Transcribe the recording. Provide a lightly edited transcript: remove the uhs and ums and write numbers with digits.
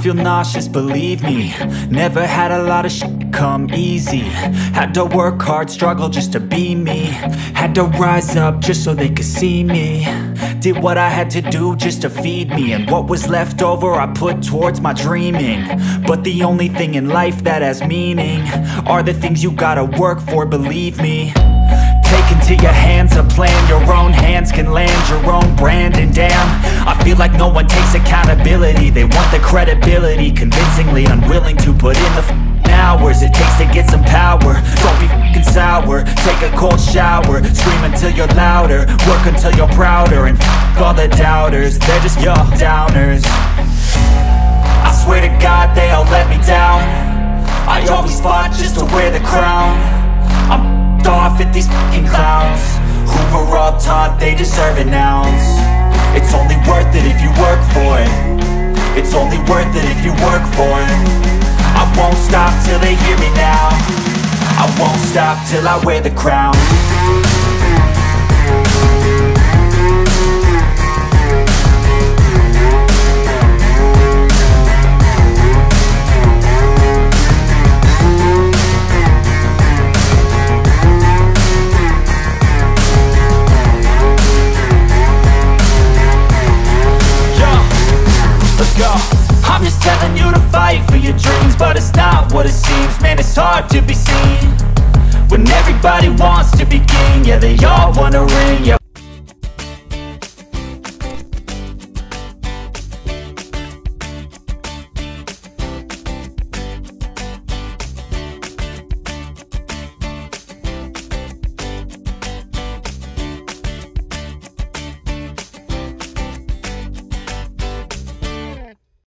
feel nauseous, believe me. Never had a lot of shit come easy. Had to work hard, struggle just to be me. Had to rise up just so they could see me. Did what I had to do just to feed me. And what was left over I put towards my dreaming. But the only thing in life that has meaning are the things you gotta work for, believe me. Take into your hands a plan. Your own hands can land your own brand. And damn, I feel like no one takes accountability. They want the credibility, convincingly unwilling to put in the hours it takes to get some power. Don't be f***ing sour, take a cold shower. Scream until you're louder, work until you're prouder. And f*** all the doubters, they're just your downers. I swear to God they all let me down. I always fought just to wear the crown. I'm off at these f***ing clowns who were all taught they deserve an ounce. It's only worth it if you work for it. It's only worth it if you work for it. I won't stop till they hear me now. I won't stop till I wear the crown. Let's go. I'm just telling you to fight for your dreams, but it's not what it seems. Man, it's hard to be seen when everybody wants to be king. Yeah, they all wanna ring, yeah.